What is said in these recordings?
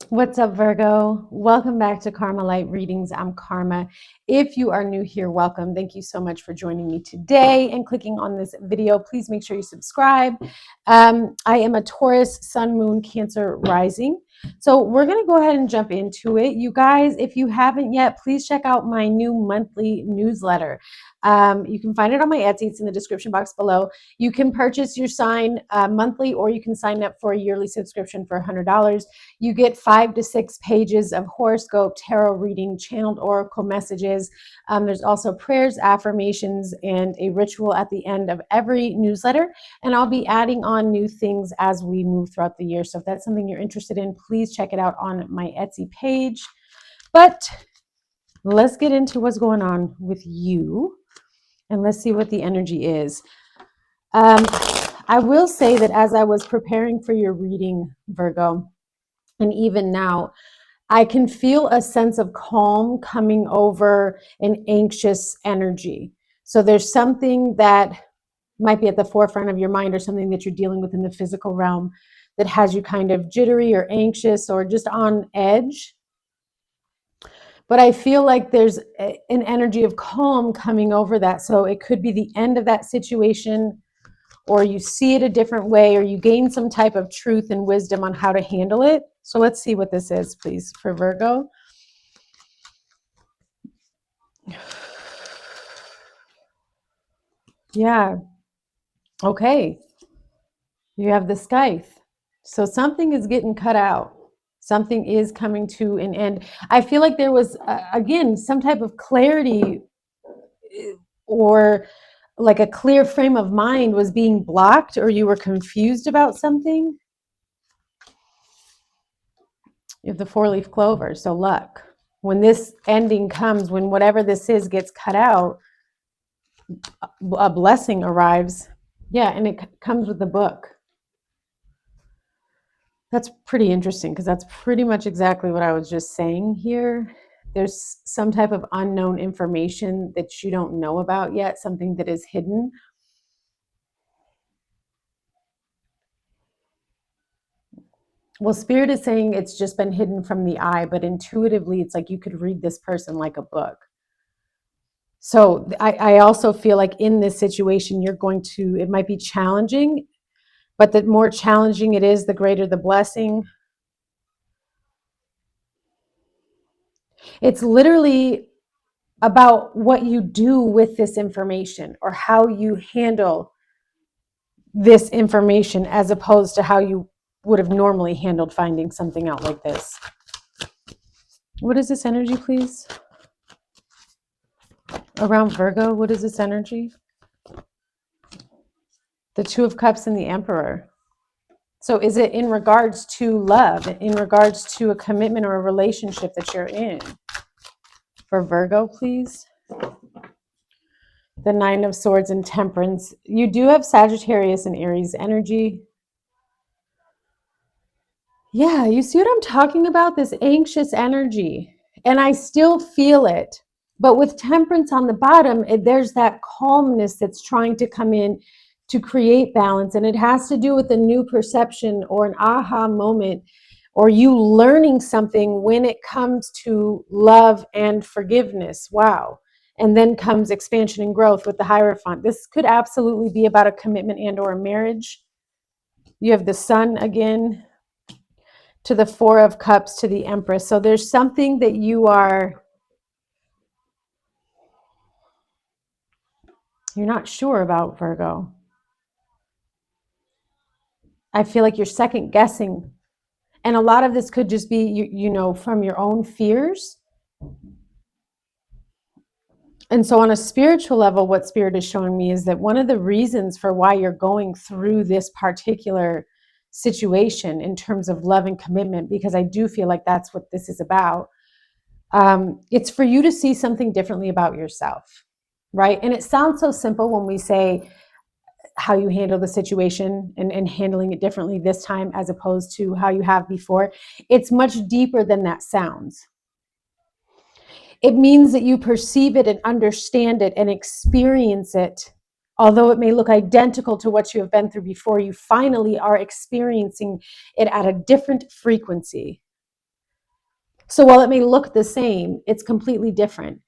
What's up, Virgo? Welcome back to Karma Light Readings. I'm Karma. If you are new here, welcome. Thank you so much for joining me today and clicking on this video. Please make sure you subscribe. I am a Taurus, Sun, Moon, Cancer rising. So we're going to go ahead and jump into it. You guys, if you haven't yet, please check out my new monthly newsletter. You can find it on my Etsy. It's in the description box below. You can purchase your sign monthly, or you can sign up for a yearly subscription for $100. You get 5 to 6 pages of horoscope, tarot reading, channeled oracle messages. There's also prayers, affirmations, and a ritual at the end of every newsletter. And I'll be adding on new things as we move throughout the year. So if that's something you're interested in, please check it out on my Etsy page. But let's get into what's going on with you. And let's see what the energy is. I will say that as I was preparing for your reading, Virgo, and even now, I can feel a sense of calm coming over an anxious energy. So there's something that might be at the forefront of your mind, or something that you're dealing with in the physical realm that has you kind of jittery or anxious or just on edge. But I feel like there's an energy of calm coming over that. So it could be the end of that situation, or you see it a different way, or you gain some type of truth and wisdom on how to handle it. So let's see what this is, please, for Virgo. Yeah. Okay. You have the scythe. So something is getting cut out. Something is coming to an end. I feel like there was, again, some type of clarity, or like a clear frame of mind was being blocked, or you were confused about something. You have the 4-leaf clover, so luck. When this ending comes, when whatever this is gets cut out, a blessing arrives. Yeah, and it comes with the book. That's pretty interesting, because that's pretty much exactly what I was just saying here. There's some type of unknown information that you don't know about yet, something that is hidden. Well, Spirit is saying it's just been hidden from the eye, but intuitively, it's like you could read this person like a book. So I also feel like in this situation, it might be challenging, but the more challenging it is, the greater the blessing. It's literally about what you do with this information, or how you handle this information, as opposed to how you would have normally handled finding something out like this. What is this energy, please? Around Virgo, what is this energy? The 2 of Cups and the Emperor. So is it in regards to love, in regards to a commitment or a relationship that you're in? For Virgo, please. The 9 of Swords and Temperance. You do have Sagittarius and Aries energy. Yeah, you see what I'm talking about? This anxious energy. And I still feel it. But with Temperance on the bottom, there's that calmness that's trying to come in to create balance. And it has to do with a new perception, or an aha moment, or you learning something when it comes to love and forgiveness. Wow. And then comes expansion and growth with the Hierophant. This could absolutely be about a commitment and or a marriage. You have the Sun again, to the 4 of Cups, to the Empress. So there's something that you're not sure about, Virgo. I feel like you're second guessing. And a lot of this could just be, from your own fears. And so on a spiritual level, what Spirit is showing me is that one of the reasons for why you're going through this particular situation in terms of love and commitment, because I do feel like that's what this is about. It's for you to see something differently about yourself, right? And it sounds so simple when we say how you handle the situation, and handling it differently this time as opposed to how you have before. It's much deeper than that sounds. It means that you perceive it and understand it and experience it. Although it may look identical to what you have been through before, you finally are experiencing it at a different frequency. So while it may look the same, it's completely different.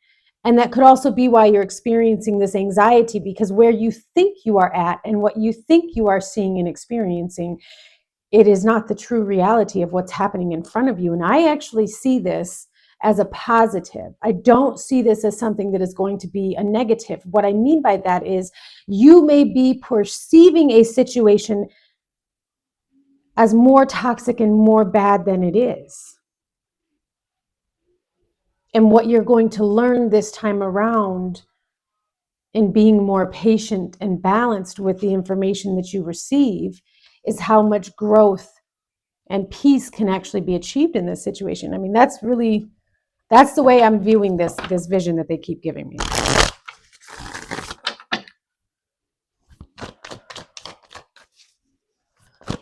And that could also be why you're experiencing this anxiety, because where you think you are at and what you think you are seeing and experiencing, it is not the true reality of what's happening in front of you. And I actually see this as a positive. I don't see this as something that is going to be a negative. What I mean by that is you may be perceiving a situation as more toxic and more bad than it is. And what you're going to learn this time around in being more patient and balanced with the information that you receive is how much growth and peace can actually be achieved in this situation. I mean, that's the way I'm viewing this vision that they keep giving me.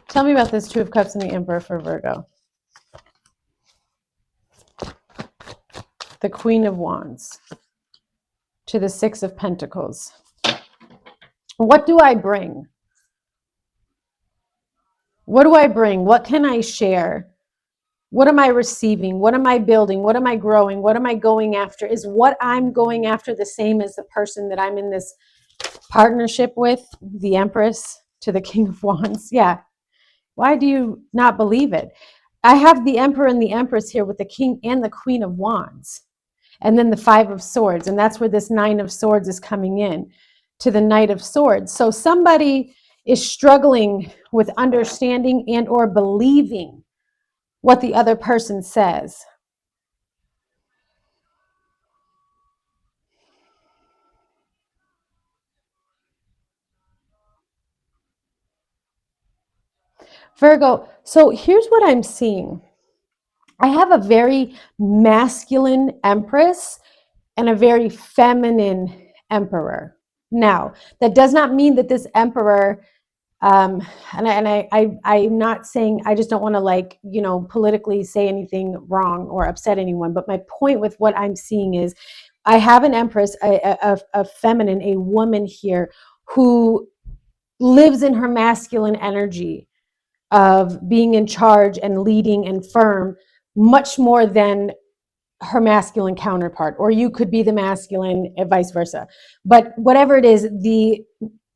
Tell me about this Two of Cups and the Emperor for Virgo. The Queen of Wands to the Six of Pentacles. What do I bring? What do I bring? What can I share? What am I receiving? What am I building? What am I growing? What am I going after? Is what I'm going after the same as the person that I'm in this partnership with? The Empress to the King of Wands. Yeah. Why do you not believe it? I have the Emperor and the Empress here with the King and the Queen of Wands. And then the Five of Swords. And that's where this Nine of Swords is coming in to the Knight of Swords. So somebody is struggling with understanding and or believing what the other person says. Virgo, so here's what I'm seeing. I have a very masculine Empress and a very feminine Emperor. Now, that does not mean that this Emperor, I'm not saying, I just don't want to politically say anything wrong or upset anyone. But my point with what I'm seeing is I have an Empress, a feminine, a woman here who lives in her masculine energy of being in charge and leading and firm much more than her masculine counterpart, or you could be the masculine and vice versa. But whatever it is, the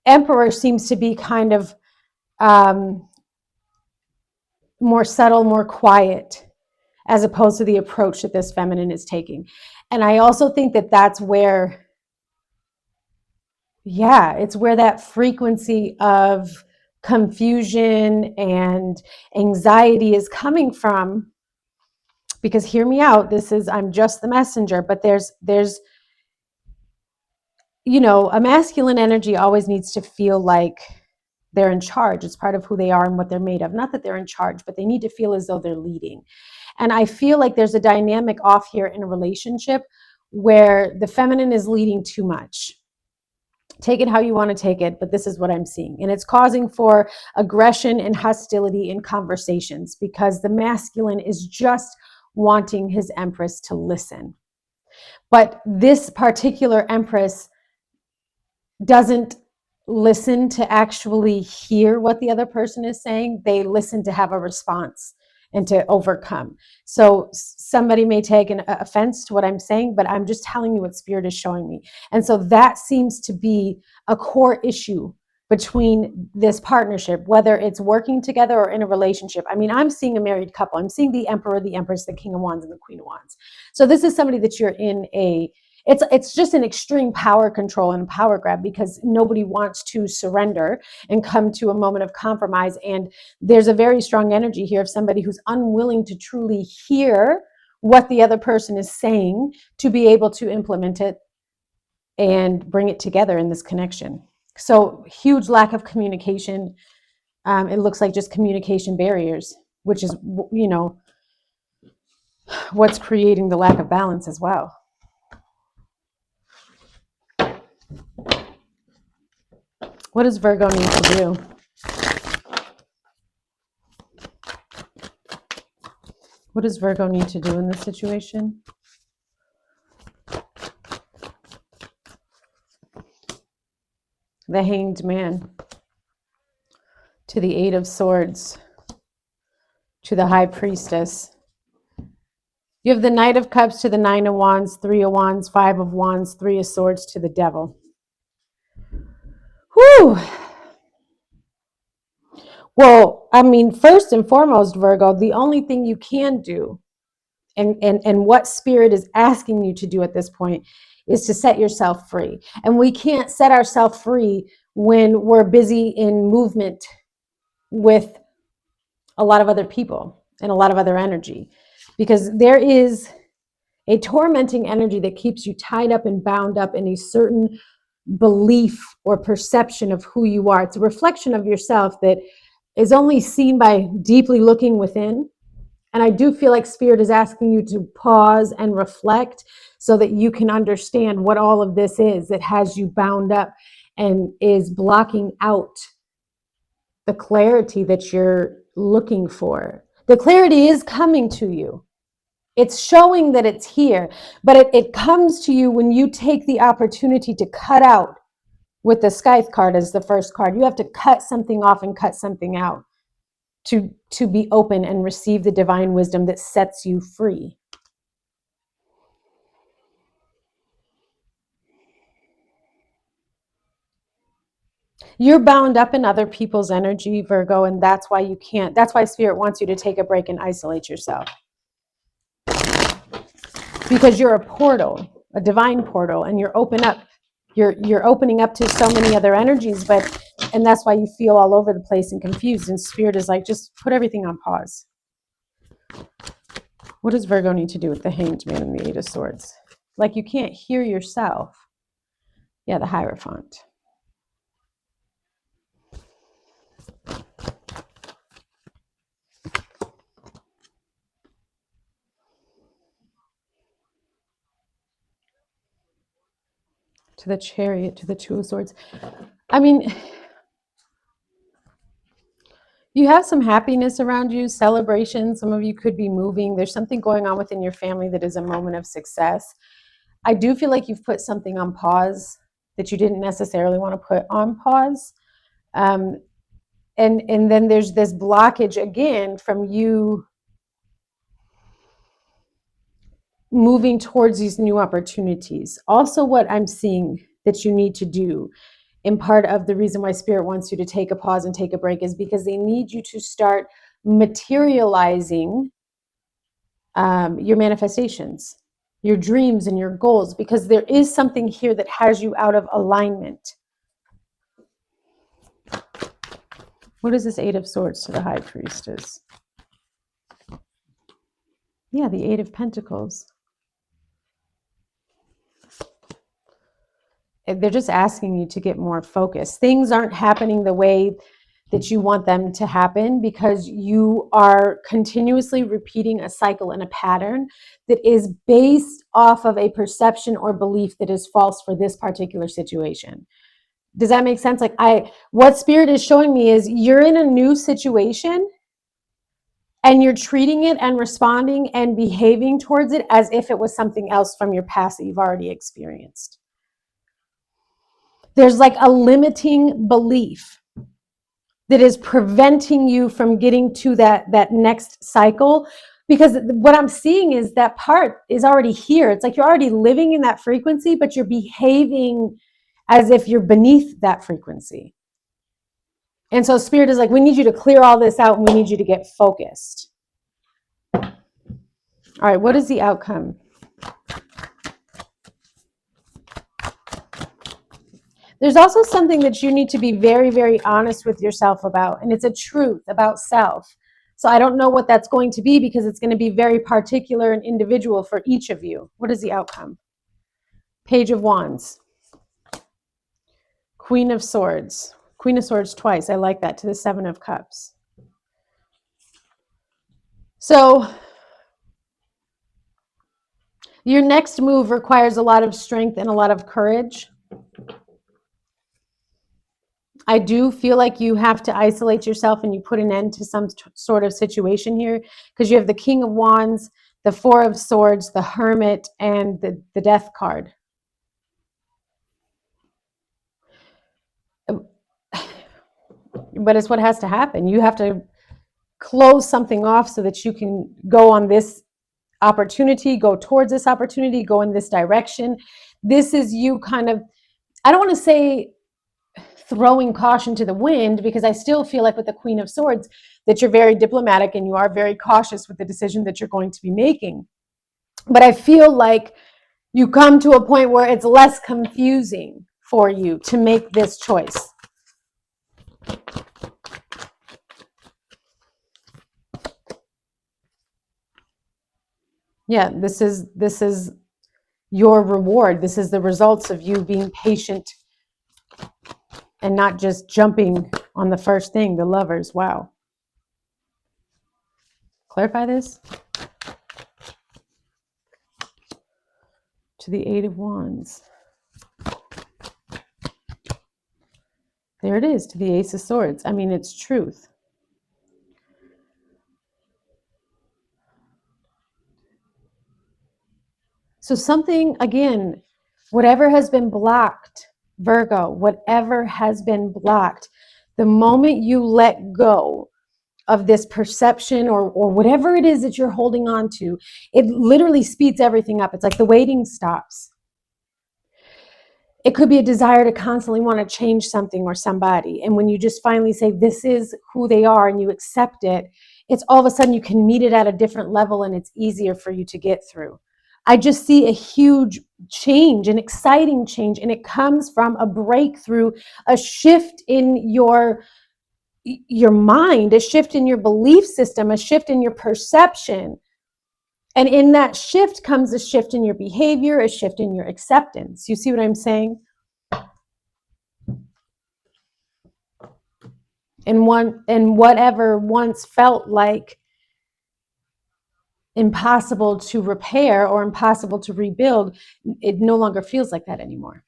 Emperor seems to be kind of more subtle, more quiet, as opposed to the approach that this feminine is taking. And I also think that that's where, it's where that frequency of confusion and anxiety is coming from. Because hear me out, I'm just the messenger, but there's a masculine energy always needs to feel like they're in charge. It's part of who they are and what they're made of. Not that they're in charge, but they need to feel as though they're leading. And I feel like there's a dynamic off here in a relationship where the feminine is leading too much. Take it how you want to take it, but this is what I'm seeing. And it's causing for aggression and hostility in conversations because the masculine is just wanting his Empress to listen. But this particular Empress doesn't listen to actually hear what the other person is saying. They listen to have a response and to overcome. So somebody may take an offense to what I'm saying, but I'm just telling you what Spirit is showing me. And so that seems to be a core issue between this partnership, whether it's working together or in a relationship. I mean, I'm seeing a married couple. I'm seeing the Emperor, the Empress, the King of Wands, and the Queen of Wands. So this is somebody that you're in it's just an extreme power control and power grab because nobody wants to surrender and come to a moment of compromise. And there's a very strong energy here of somebody who's unwilling to truly hear what the other person is saying to be able to implement it and bring it together in this connection. So huge lack of communication. It looks like just communication barriers, which is, what's creating the lack of balance as well. What does Virgo need to do? What does Virgo need to do in this situation? The Hanged Man to the Eight of Swords to the High Priestess. You have the Knight of Cups to the Nine of Wands, Three of Wands, Five of Wands, Three of Swords to the Devil. Whew. Well, I mean, first and foremost, Virgo, the only thing you can do and what spirit is asking you to do at this point is to set yourself free. And we can't set ourselves free when we're busy in movement with a lot of other people and a lot of other energy, because there is a tormenting energy that keeps you tied up and bound up in a certain belief or perception of who you are. It's a reflection of yourself that is only seen by deeply looking within. And I do feel like Spirit is asking you to pause and reflect so that you can understand what all of this is that has you bound up and is blocking out the clarity that you're looking for. The clarity is coming to you. It's showing that it's here, but it comes to you when you take the opportunity to cut out, with the Scythe card as the first card. You have to cut something off and cut something out to be open and receive the divine wisdom that sets you free. You're bound up in other people's energy, Virgo, and that's why you can't. That's why Spirit wants you to take a break and isolate yourself. Because you're a portal, a divine portal, and you're opening up to so many other energies, and that's why you feel all over the place and confused. And Spirit is like, just put everything on pause. What does Virgo need to do with the Hanged Man and the Eight of Swords? Like, you can't hear yourself. Yeah, the Hierophant. To the Chariot, to the Two of Swords. I mean, you have some happiness around you, celebration. Some of you could be moving. There's something going on within your family that is a moment of success. I do feel like you've put something on pause that you didn't necessarily want to put on pause. And then there's this blockage again from you moving towards these new opportunities. Also, what I'm seeing that you need to do, and part of the reason why Spirit wants you to take a pause and take a break, is because they need you to start materializing your manifestations, your dreams and your goals, because there is something here that has you out of alignment. What is this Eight of Swords to the High Priestess? Yeah, the Eight of Pentacles. They're just asking you to get more focused. Things aren't happening the way that you want them to happen because you are continuously repeating a cycle and a pattern that is based off of a perception or belief that is false for this particular situation. Does that make sense? Like, what Spirit is showing me is you're in a new situation and you're treating it and responding and behaving towards it as if it was something else from your past that you've already experienced. There's like a limiting belief that is preventing you from getting to that next cycle, because what I'm seeing is that part is already here. It's like you're already living in that frequency, but you're behaving as if you're beneath that frequency. And so Spirit is like, we need you to clear all this out and we need you to get focused. All right, what is the outcome? There's also something that you need to be very, very honest with yourself about, and it's a truth about self. So I don't know what that's going to be because it's going to be very particular and individual for each of you. What is the outcome? Page of Wands. Queen of Swords. Queen of Swords twice. I like that. To the Seven of Cups. So your next move requires a lot of strength and a lot of courage. I do feel like you have to isolate yourself and you put an end to some sort of situation here, because you have the King of Wands, the Four of Swords, the Hermit, and the Death card. But it's what has to happen. You have to close something off so that you can go on this opportunity, go towards this opportunity, go in this direction. This is you kind of, I don't want to say throwing caution to the wind, because I still feel like with the Queen of Swords that you're very diplomatic and you are very cautious with the decision that you're going to be making. But I feel like you come to a point where it's less confusing for you to make this choice. Yeah, this is your reward. This is the results of you being patient and not just jumping on the first thing, the Lovers. Wow. Clarify this. To the Eight of Wands. There it is, to the Ace of Swords. I mean, it's truth. So something, again, whatever has been blocked, Virgo, whatever has been blocked, the moment you let go of this perception or whatever it is that you're holding on to, it literally speeds everything up. It's like the waiting stops. It could be a desire to constantly want to change something or somebody. And when you just finally say, this is who they are, and you accept it, it's all of a sudden you can meet it at a different level and it's easier for you to get through. I just see a huge change, an exciting change, and it comes from a breakthrough, a shift in your mind, a shift in your belief system, a shift in your perception. And in that shift comes a shift in your behavior, a shift in your acceptance. You see what I'm saying? And whatever once felt like impossible to repair or impossible to rebuild, it no longer feels like that anymore.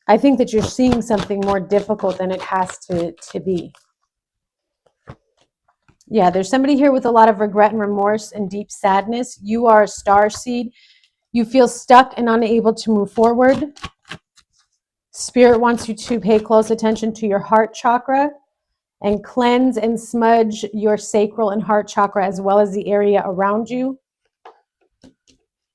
I think that you're seeing something more difficult than it has to be. Yeah, there's somebody here with a lot of regret and remorse and deep sadness. You are a star seed. You feel stuck and unable to move forward. Spirit wants you to pay close attention to your heart chakra and cleanse and smudge your sacral and heart chakra as well as the area around you.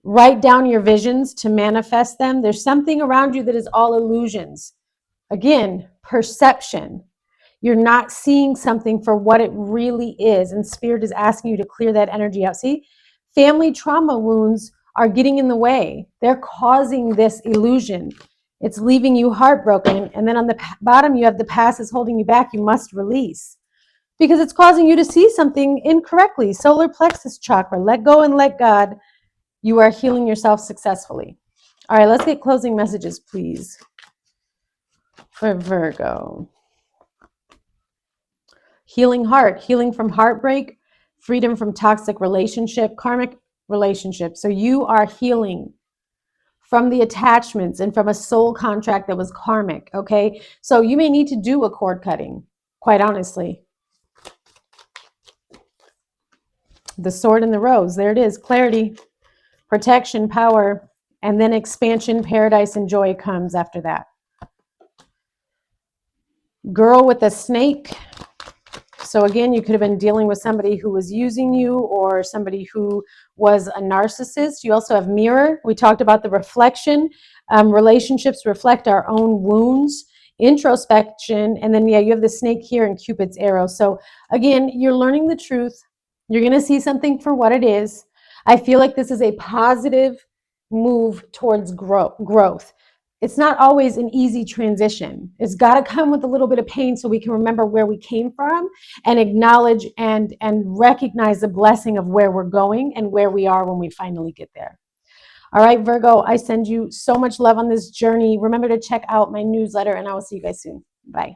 Write down your visions to manifest them. There's something around you that is all illusions. Again, perception. You're not seeing something for what it really is, and Spirit is asking you to clear that energy out. See, family trauma wounds are getting in the way. They're causing this illusion. It's leaving you heartbroken. And then on the bottom, you have the past is holding you back. You must release because it's causing you to see something incorrectly. Solar plexus chakra, let go and let God. You are healing yourself successfully. All right, let's get closing messages, please, for Virgo. Healing heart, healing from heartbreak, freedom from toxic relationship, karmic relationship. So you are healing from the attachments and from a soul contract that was karmic, okay? So you may need to do a cord cutting, quite honestly. The sword and the rose, there it is, clarity, protection, power, and then expansion, paradise, and joy comes after that. Girl with a snake. So again, you could have been dealing with somebody who was using you or somebody who was a narcissist. You also have mirror. We talked about the reflection. Relationships reflect our own wounds, introspection, and then, yeah, you have the snake here and Cupid's arrow. So again, you're learning the truth. You're going to see something for what it is. I feel like this is a positive move towards growth. It's not always an easy transition. It's got to come with a little bit of pain so we can remember where we came from and acknowledge and recognize the blessing of where we're going and where we are when we finally get there. All right, Virgo, I send you so much love on this journey. Remember to check out my newsletter, and I will see you guys soon. Bye.